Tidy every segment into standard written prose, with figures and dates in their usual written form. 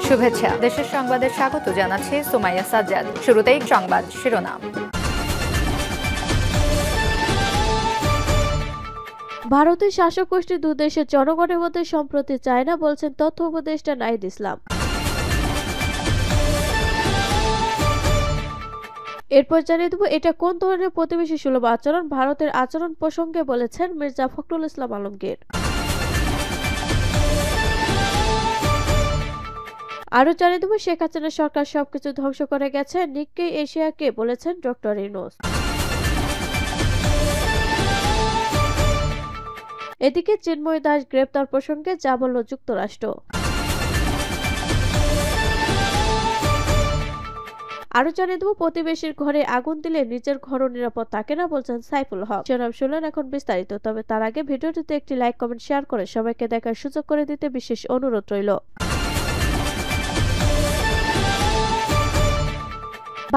শুভেচ্ছা। দেশের সংবাদে স্বাগত জানাচ্ছি সুমাইয়া সাজ্জাদ। শুরুতেই সংবাদ শিরোনাম। ভারতের শাসক গোষ্ঠী দুদেশের জনগণের মধ্যে সম্প্রতি চায় না বলছেন তথ্য উপদেষ্টা নাহিদ ইসলাম। এরপর জানিয়ে দেব এটা কোন ধরনের প্রতিবেশী সুলভ আচরণ, ভারতের আচরণ প্রসঙ্গে বলেছেন মির্জা ফখরুল ইসলাম আলমগীর। আরো জানিয়ে দেব শেখ হাসিনা সরকার সবকিছু ধ্বংস করে গেছে, নিক্কেই এশিয়াকে বলেছেন ডক্টর ইউনূস। এদিকে চিন্ময় দাস গ্রেপ্তার প্রসঙ্গে যা বলল যুক্তরাষ্ট্র। আরো জানিয়ে দেব প্রতিবেশীর ঘরে আগুন দিলে নিজের ঘরও নিরাপদ থাকে না বলছেন সাইফুল হক। শিরোনাম শুনলেন, এখন বিস্তারিত। তবে তার আগে ভিডিওটিতে একটি লাইক, কমেন্ট, শেয়ার করে সবাইকে দেখার সুযোগ করে দিতে বিশেষ অনুরোধ রইল।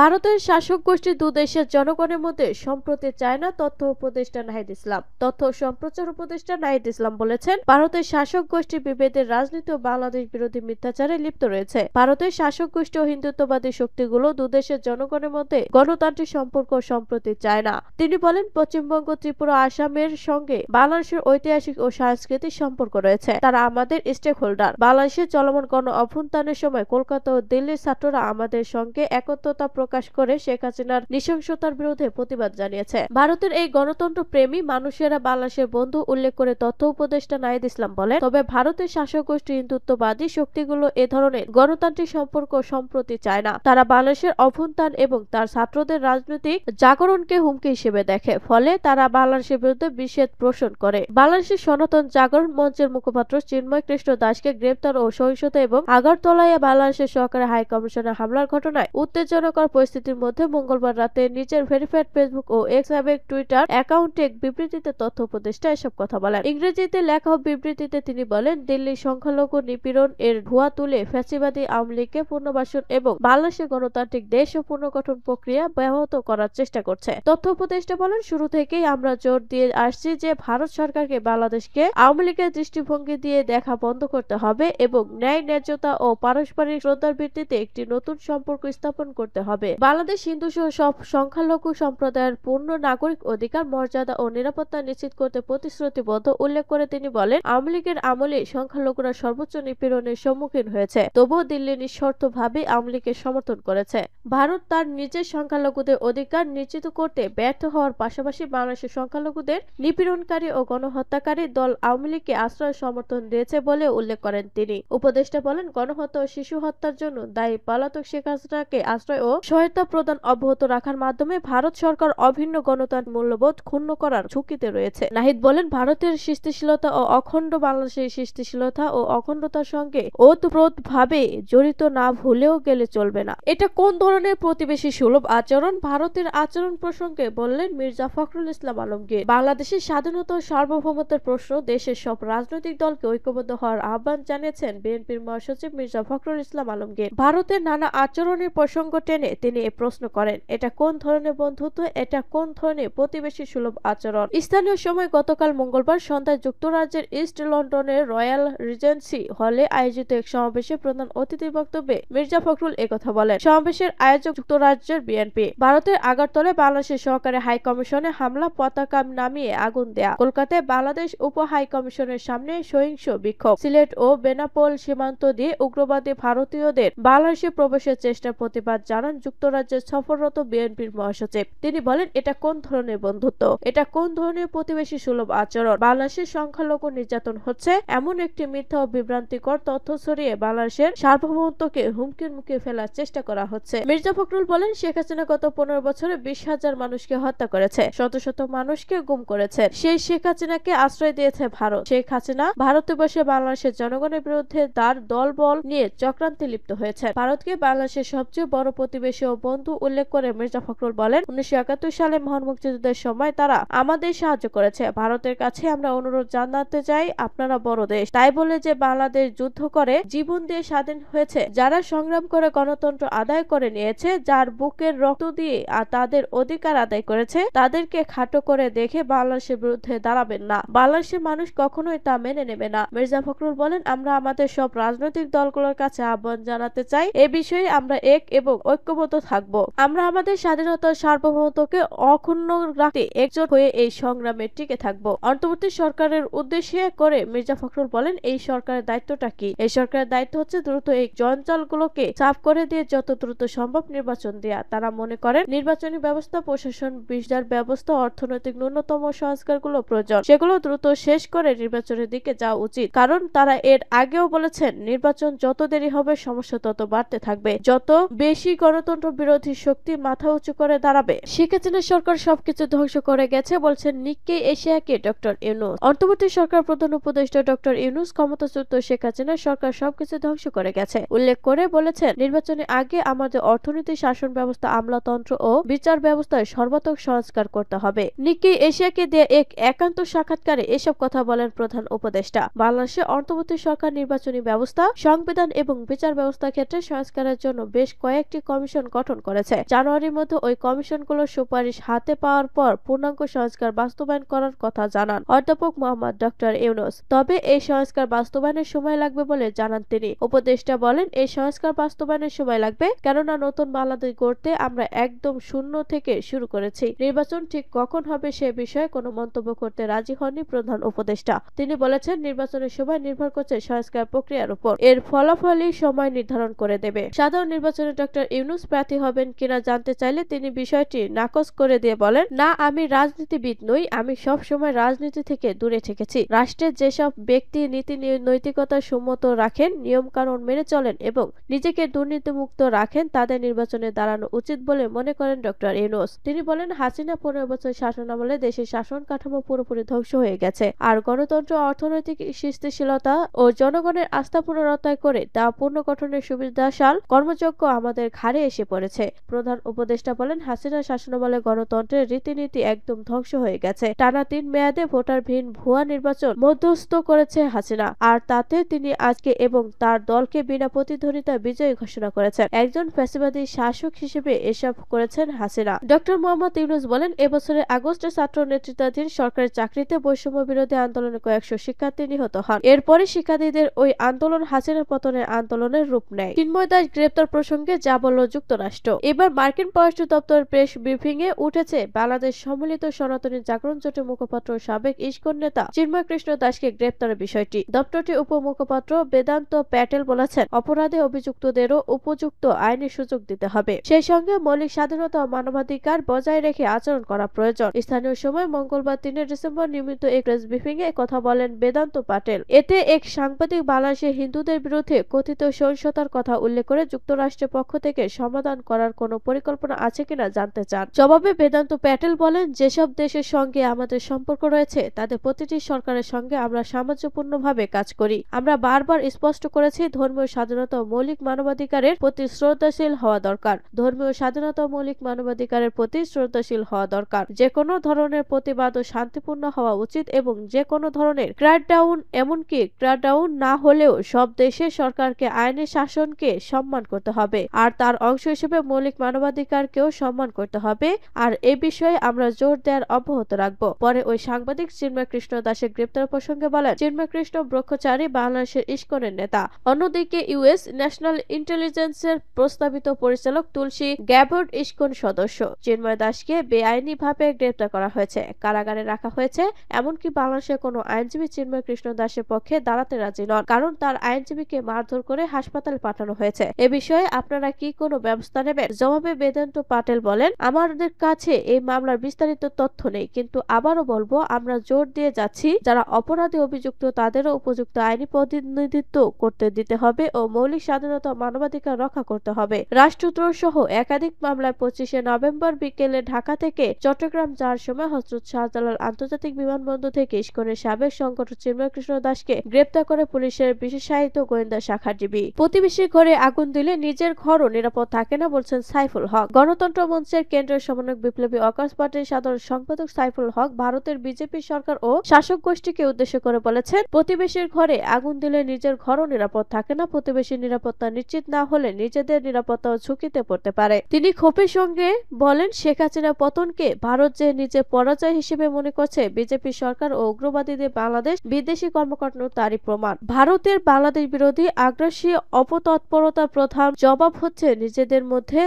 ভারতের শাসক গোষ্ঠী দুদেশের জনগণের মধ্যে সম্প্রতি চায় না তথ্য উপদেষ্টা নাহিদ ইসলাম। তথ্য ও সম্প্রচার উপদেষ্টা নাহিদ ইসলাম বলেছেন, ভারতের শাসক গোষ্ঠী বিভেদের রাজনীতি ও বাংলাদেশ বিরোধী মিথ্যাচারে লিপ্ত রয়েছে। ভারতের শাসক গোষ্ঠী ও হিন্দুত্ববাদী শক্তিগুলো দুদেশের জনগণের মধ্যে গণতান্ত্রিক সম্পর্ক সম্প্রতি চায় না। তিনি বলেন, পশ্চিমবঙ্গ, ত্রিপুরা, আসামের সঙ্গে বাংলাদেশের ঐতিহাসিক ও সাংস্কৃতিক সম্পর্ক রয়েছে। তারা আমাদের স্টেক হোল্ডার। বাংলাদেশের চলমান গণ অভ্যুত্থানের সময় কলকাতা ও দিল্লির ছাত্ররা আমাদের সঙ্গে একত্রতা প্রকাশ করে শেখ হাসিনার নৃশংসতার বিরুদ্ধে প্রতিবাদ জানিয়েছে। ভারতের এই গণতন্ত্র প্রেমী মানুষেরা বাংলাদেশের বন্ধু উল্লেখ করে তথ্য উপদেষ্টা নাহিদ ইসলাম বলেন, তবে ভারতের শাসক গোষ্ঠী হিন্দুত্ববাদী শক্তিগুলো এ ধরনের গণতান্ত্রিক সম্পর্ক সম্প্রতি চায় না। তারা বাংলাদেশের অভ্যুত্থান এবং তার ছাত্রদের রাজনৈতিক জাগরণকে হুমকি হিসেবে দেখে। ফলে তারা বাংলাদেশের বিরুদ্ধে বিষেধ পোষণ করে। বাংলাদেশের সনাতন জাগরণ মঞ্চের মুখপাত্র চিন্ময় কৃষ্ণ দাসকে গ্রেপ্তার ও সহিংসতা এবং আগরতলায় বাংলাদেশের সরকারি হাই কমিশনের হামলার ঘটনায় উত্তেজনাকর পরিস্থিতির মধ্যে মঙ্গলবার রাতে নিজের ভেরিফাইড ফেসবুক ও এক্স টুইটার অ্যাকাউন্টে এক বিবৃতিতে তথ্য উপদেষ্টা এসব কথা বলেন। ইংরেজিতে লেখা বিবৃতিতে তিনি বলেন, দিল্লির সংখ্যালঘু নিপীড়ন এর ধোঁয়া তুলে ফ্যাসিবাদী আওয়ামী লীগকে পুনর্বাসন এবং বাংলাদেশের গণতান্ত্রিক দেশ ও পুনর্গঠন প্রক্রিয়া ব্যাহত করার চেষ্টা করছে। তথ্য উপদেষ্টা বলেন, শুরু থেকেই আমরা জোর দিয়ে আসছি যে ভারত সরকারকে বাংলাদেশকে আওয়ামী লীগের দৃষ্টিভঙ্গি দিয়ে দেখা বন্ধ করতে হবে এবং ন্যায়, ন্যায্যতা ও পারস্পরিক শ্রদ্ধার ভিত্তিতে একটি নতুন সম্পর্ক স্থাপন করতে হবে। বাংলাদেশ হিন্দু সহ সব সংখ্যালঘু সম্প্রদায়ের পূর্ণ নাগরিক অধিকার, মর্যাদা ও নিরাপত্তা নিশ্চিত করতে প্রতিশ্রুতিবদ্ধ উল্লেখ করে তিনি বলেন, আওয়ামী লীগের আমলে সংখ্যালঘুরা সর্বোচ্চ নিপীড়নের সম্মুখীন হয়েছে, তবুও দিল্লি নিঃশর্তভাবে আওয়ামী লীগের সমর্থন করেছে। ভারত তার নিজের সংখ্যালঘুদের অধিকার নিশ্চিত করতে ব্যর্থ হওয়ার পাশাপাশি বাংলাদেশের সংখ্যালঘুদের নিপীড়নকারী ও গণহত্যাকারী দল আওয়ামী লীগকে আশ্রয় সমর্থন দিয়েছে বলে উল্লেখ করেন তিনি। উপদেষ্টা বলেন, গণহত্যা ও শিশু হত্যার জন্য দায়ী পলাতক শেখ হাসিনাকে আশ্রয় ও সহায়তা প্রদান অব্যাহত রাখার মাধ্যমে ভারত সরকার অভিন্ন গণতান্ত্রিক মূল্যবোধ ক্ষুণ্ণ করার ঝুঁকিতে রয়েছে। নাহিদ বলেন, ভারতের সৃষ্টিশীলতা ও অখণ্ড বাংলাদেশের সৃষ্টিশীলতা ও অখণ্ডতার সঙ্গে ওতপ্রোতভাবে জড়িত না ভুলেও গেলে চলবে না। এটা কোন ধরনের প্রতিবেশী সুলভ আচরণ, ভারতের আচরণ প্রসঙ্গে বললেন মির্জা ফখরুল ইসলাম আলমগীর। বাংলাদেশের স্বাধীনতা ও সার্বভৌমত্বের প্রশ্ন, দেশের সব রাজনৈতিক দলকে ঐক্যবদ্ধ হওয়ার আহ্বান জানিয়েছেন বিএনপির মহাসচিব মির্জা ফখরুল ইসলাম আলমগীর। ভারতের নানা আচরণের প্রসঙ্গ টেনে তিনি এ প্রশ্ন করেন, এটা কোন ধরনের বন্ধুত্ব, এটা কোন ধরনের প্রতিবেশী সুলভ আচরণ। স্থানীয় সময় গতকাল মঙ্গলবার সন্ধ্যায় যুক্তরাজ্যের ইস্ট লন্ডনের রয়্যাল রিজেন্সি হলে আয়োজিত এক সমাবেশে প্রধান অতিথির বক্তব্যে মির্জা ফখরুল একথা বলেন। সমাবেশের আয়োজক যুক্তরাজ্যের বিএনপি। ভারতের আগরতলায় বাংলাদেশের সহকারী হাই কমিশনে হামলা, পতাকা নামিয়ে আগুন দেয়া, কলকাতায় বাংলাদেশ উপ হাই কমিশনের সামনে সহিংস বিক্ষোভ, সিলেট ও বেনাপোল সীমান্ত দিয়ে উগ্রবাদী ভারতীয়দের বাংলাদেশে প্রবেশের চেষ্টার প্রতিবাদ জানান যুক্তরাজ্যের সফররত বিএনপির মহাসচিব। তিনি বলেন, এটা কোন ধরনের বন্ধুত্ব, এটা কোন ধরনের প্রতিবেশী সুলভ আচরণ। বাংলাদেশের সংখ্যালঘু নির্যাতন হচ্ছে, এমন একটি মিথ্যা ও বিভ্রান্তিকর তথ্য ছড়িয়ে বাংলাদেশের সার্বভৌমত্বকে হুমকির মুখে ফেলার চেষ্টা করা হচ্ছে। মির্জা ফখরুল বলেন, শেখ হাসিনা গত 15 বছরে 20,000 মানুষকে হত্যা করেছে, শত শত মানুষকে গুম করেছে। সেই শেখ হাসিনাকে আশ্রয় দিয়েছে ভারত। শেখ হাসিনা ভারতে বসে বাংলাদেশের জনগণের বিরুদ্ধে তার দলবল নিয়ে চক্রান্তে লিপ্ত হয়েছে। ভারতকে বাংলাদেশের সবচেয়ে বড় প্রতিবেশী প্রতিবেশী ও বন্ধু উল্লেখ করে মির্জা ফখরুল বলেন, 1971 সালে মহান মুক্তিযুদ্ধের সময় তারা আমাদের সাহায্য করেছে। ভারতের কাছে আমরা অনুরোধ জানাতে চাই, আপনারা বড় দেশ, তাই বলে যে বাংলাদেশ যুদ্ধ করে জীবন দিয়ে স্বাধীন হয়েছে, যারা সংগ্রাম করে গণতন্ত্র আদায় করে নিয়েছে, যার বুকের রক্ত দিয়ে তাদের অধিকার আদায় করেছে, তাদেরকে খাটো করে দেখে বাংলাদেশের বিরুদ্ধে দাঁড়াবেন না। বাংলাদেশের মানুষ কখনোই তা মেনে নেবে না। মির্জা ফখরুল বলেন, আমরা আমাদের সব রাজনৈতিক দলগুলোর কাছে আহ্বান জানাতে চাই, এ বিষয়ে আমরা এক এবং ঐক্যবদ্ধ থাকব। আমরা আমাদের স্বাধীনতার সার্বভৌমত্বকে অক্ষুণ্ণ রাখতে একজোট হয়ে এই সংগ্রামে টিকে থাকব। অন্তর্বর্তী সরকারের উদ্দেশ্যে করে মির্জা ফখরুল বলেন, এই সরকারের দায়িত্বটা কি? এই সরকারের দায়িত্ব হচ্ছে দ্রুত এই জঞ্জালগুলোকে সাফ করে দিয়ে যত দ্রুত সম্ভব নির্বাচন দেয়া। তারা মনে করেন নির্বাচনী ব্যবস্থা, প্রশাসন, বিচার ব্যবস্থা, অর্থনৈতিক ন্যূনতম সংস্কারগুলো প্রয়োজন, সেগুলো দ্রুত শেষ করে নির্বাচনের দিকে যাওয়া উচিত। কারণ তারা এর আগেও বলেছেন, নির্বাচন যত দেরি হবে সমস্যা তত বাড়তে থাকবে, যত বেশি গণতন্ত্র বিরোধী শক্তি মাথা উঁচু করে দাঁড়াবে। শেখ হাসিনা সরকার সবকিছু ধ্বংস করে গেছে বলছেন নিক্কেই এশিয়াকে ডক্টর ইউনূস। অন্তর্বর্তী সরকার প্রধান উপদেষ্টা ডক্টর ইউনূস ক্ষমতাচ্যুত শেখ হাসিনা সরকার সবকিছু ধ্বংস করে গেছে উল্লেখ করে বলেছেন, নির্বাচনের আগে আমাদের অর্থনীতি, শাসন ব্যবস্থা, আমলাতন্ত্র ও বিচার ব্যবস্থায় সর্বাত্মক সংস্কার করতে হবে। নিক্কেই এশিয়াকে দিয়ে এক একান্ত সাক্ষাৎকারে এসব কথা বলেন প্রধান উপদেষ্টা। বাংলাদেশে অন্তর্বর্তী সরকার নির্বাচনী ব্যবস্থা, সংবিধান এবং বিচার ব্যবস্থা ক্ষেত্রে সংস্কারের জন্য বেশ কয়েকটি কমিশন গঠন করেছে। জানুয়ারির মধ্যে ওই কমিশনগুলোর সুপারিশ হাতে পাওয়ার পর পূর্ণাঙ্গ সংস্কার বাস্তবায়ন করার কথা জানান অধ্যাপক মোহাম্মদ ডক্টর ইউনূস। তবে এই সংস্কার বাস্তবায়নের সময় লাগবে বলে জানান তিনি। উপদেষ্টা বলেন, এই সংস্কার বাস্তবায়নের সময় লাগবে, কেননা নতুন বাংলাদেশ গড়তে আমরা একদম শূন্য থেকে শুরু করেছি। নির্বাচন ঠিক কখন হবে সে বিষয়ে কোনো মন্তব্য করতে রাজি হননি প্রধান উপদেষ্টা। তিনি বলেছেন, নির্বাচনের সময় নির্ভর করছে সংস্কার প্রক্রিয়ার উপর, এর ফলাফলই সময় নির্ধারণ করে দেবে। সাধারণ নির্বাচনে ডক্টর ইউনূস প্রার্থী হবেন কিনা জানতে চাইলে তিনি বিষয়টি নাকচ করে দিয়ে বলেন, না, আমি রাজনীতিবিদ নই, আমি সব সময় রাজনীতি থেকে দূরে থেকেছি। রাষ্ট্রের যেসব ব্যক্তি নীতি নৈতিকতা সম্মত রাখেন, নিয়ম কানুন মেনে চলেন এবং নিজেকে দুর্নীতিমুক্ত রাখেন, তাদের নির্বাচনে দাঁড়ানো উচিত বলে মনে করেন ডক্টর ইউনূস। তিনি বলেন, হাসিনা 15 বছর শাসনামলে দেশের শাসন কাঠামো পুরোপুরি ধ্বংস হয়ে গেছে, আর গণতন্ত্র, অর্থনৈতিক স্থিতিশীলতা ও জনগণের আস্থা পুনরুদ্ধার করে তা পুনর্গঠনের সুবিধাশাল কর্মযজ্ঞ আমাদের ঘাড়ে এসে পড়েছে। প্রধান উপদেষ্টা বলেন, হাসিনা শাসনামলে গণতন্ত্রের রীতিনীতি একদম ধ্বংস হয়ে গেছে। টানা 3 মেয়াদে ভোটারবিহীন ভুয়া নির্বাচন মধ্যস্থ করেছে হাসিনা, আর তাতে তিনি আজকে এবং তার দলকে বিনা প্রতিদ্বন্দ্বিতায় বিজয়ী ঘোষণা করেছেন। একজন ফ্যাসিবাদী শাসক হিসেবে এসব করেছেন হাসিনা। ডক্টর মোহাম্মদ ইউনূস বলেন, এবছরের আগস্টে ছাত্র নেতৃত্বাধীন সরকারের চাকরিতে বৈষম্য বিরোধী আন্দোলনে কয়েকশো শিক্ষার্থী নিহত হন। এরপরে শিক্ষার্থীদের ওই আন্দোলন হাসিনা পতনের আন্দোলনের রূপ নেয়। চিন্ময় দাস গ্রেপ্তার প্রসঙ্গে যা বলল যুক্তরাষ্ট্র। এবার মার্কিন পররাষ্ট্র দপ্তর প্রেস ব্রিফিং এ উঠেছে বাংলাদেশ সম্মিলিত সনাতনী জাগরণ জোটের মুখপাত্র সাবেক ইস্কন নেতা চিন্ময় কৃষ্ণ দাসকে গ্রেপ্তারের বিষয়টি। দপ্তরটির উপমুখপাত্র বেদান্ত প্যাটেল বলেছেন, অপরাধে অভিযুক্তদেরও উপযুক্ত আইনি সুযোগ দিতে হবে, সেই সঙ্গে মৌলিক স্বাধীনতা ও মানবাধিকার বজায় রেখে আচরণ করা প্রয়োজন। স্থানীয় সময় মঙ্গলবার 3 ডিসেম্বর নিয়মিত এক প্রেস ব্রিফিং এ কথা বলেন বেদান্ত প্যাটেল। এতে এক সাংবাদিক বাংলাদেশে হিন্দুদের বিরুদ্ধে কথিত সহিংসতার কথা উল্লেখ করে যুক্তরাষ্ট্রের পক্ষ থেকে সমাধান করার কোনো পরিকল্পনা আছে কিনা জানতে চান। জবাবে বেদান্ত প্যাটেল বলেন, যেসব দেশের সঙ্গে আমাদের সম্পর্ক রয়েছে তাদের প্রতিটি সরকারের সঙ্গে আমরা সামঞ্জস্যপূর্ণভাবে কাজ করি। আমরা বারবার স্পষ্ট করেছি, ধর্মীয় স্বাধীনতা ও মৌলিক মানবাধিকারের প্রতি শ্রদ্ধাশীল হওয়া দরকার। ধর্মীয় স্বাধীনতা ও মৌলিক মানবাধিকারের প্রতি শ্রদ্ধাশীল হওয়া দরকার। যে কোনো ধরনের প্রতিবাদ ও শান্তিপূর্ণ হওয়া উচিত এবং যে কোনো ধরনের ক্র্যাকডাউন, এমনকি ক্র্যাকডাউন না হলেও সব দেশের সরকারকে আইনের শাসনকে সম্মান করতে হবে, আর তার অংশ হিসেবে মৌলিক মানবাধিকারকেও সম্মান করতে হবে, আর এ বিষয়ে আমরা জোর দেওয়ার অব্যাহত রাখব। পরে ওই সাংবাদিক চিন্ময় কৃষ্ণ দাসের গ্রেপ্তার প্রসঙ্গে বলেন, চিন্ময় কৃষ্ণ ব্রহ্মচারী বাংলাদেশের ইস্কনের নেতা। অন্যদিকে ইউএস ন্যাশনাল ইন্টেলিজেন্সের প্রস্তাবিত পরিচালক তুলসী গ্যাবোর্ড ইস্কন সদস্য। চিন্ময় দাসকে বেআইনিভাবে গ্রেপ্তার করা হয়েছে, কারাগারে রাখা হয়েছে। এমনকি বাংলাদেশের কোনো আইনজীবী চিন্ময় কৃষ্ণ দাসের পক্ষে দাঁড়াতে রাজি নন, কারণ তার আইনজীবীকে মারধর করে হাসপাতালে পাঠানো হয়েছে। এ বিষয়ে আপনারা কি কোনো ব্যবস্থা নেবেন? জবাবে বেদান্ত প্যাটেল বলেন, আমাদের কাছে এই মামলার বিস্তারিত তথ্য নেই, কিন্তু আবারও বলবো, আমরা জোর দিয়ে যাচ্ছি, যারা অপরাধে অভিযুক্ত তাদেরও উপযুক্ত আইনি প্রতিনিধিত্ব করতে দিতে হবে ও মৌলিক স্বাধীনতা ও মানবাধিকার রক্ষা করতে হবে। রাষ্ট্রদ্রোহ সহ একাধিক মামলায় 25শে নভেম্বর বিকেলে ঢাকা থেকে চট্টগ্রাম যাওয়ার সময় হযরত শাহজালাল আন্তর্জাতিক বিমানবন্দর থেকে ইস্কনের সাবেক সংগঠক চিন্ময় কৃষ্ণ দাসকে গ্রেপ্তার করে পুলিশের বিশেষায়িত গোয়েন্দা শাখার ডিবি। প্রতিবেশীর ঘরে আগুন দিলে নিজের ঘরও নিরাপদ থাকে থাকে না বলছেন সাইফুল হক। গণতন্ত্র মঞ্চের কেন্দ্রীয় সমন্বয়ক বিপ্লবী ওয়ার্কার্স পার্টির সাধারণ সম্পাদক সাইফুল হক ভারতের বিজেপি সরকার ও শাসক গোষ্ঠীকে উদ্দেশ্য করে বলেছেন, প্রতিবেশীর ঘরে আগুন দিলে নিজের ঘরও নিরাপদ থাকে না। প্রতিবেশীর নিরাপত্তা নিশ্চিত না হলে নিজেদের নিরাপত্তাও ঝুঁকিতে পড়তে পারে। তিনি ক্ষোভের সঙ্গে বলেন, শেখ হাসিনা পতনকে ভারত যে নিজের পরাজয় হিসেবে মনে করছে, বিজেপি সরকার ও উগ্রবাদীদের বাংলাদেশ বিদেশি কর্মকাণ্ড তারই প্রমাণ। ভারতের বাংলাদেশ বিরোধী আগ্রাসী অপতৎপরতার প্রধান জবাব হচ্ছে নিজেদের মধ্যে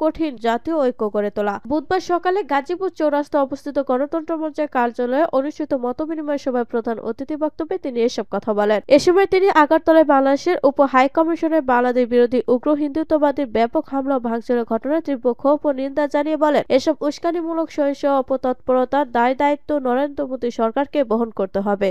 কঠিন জাতীয় ঐক্য গড়ে তোলা। বুধবার সকালে গাজীপুর চৌরাস্তা অবস্থিত গণতন্ত্র মঞ্চের কার্যালয়ে অনুষ্ঠিত মতবিনিময় সভায় প্রধান অতিথি বক্তব্যে তিনি এসব কথা বলেন। এ সময় তিনি আগারতলায় বাংলাদেশের উপ হাই কমিশনের বাংলাদেশ বিরোধী উগ্র হিন্দুত্ববাদীর ব্যাপক হামলা ও ভাঙচুরের ঘটনায় তীব্র ক্ষোভ ও নিন্দা জানিয়ে বলেন, এসব উস্কানিমূলক সহিংস অপতৎপরতার দায় দায়িত্ব নরেন্দ্র মোদী সরকারকে বহন করতে হবে।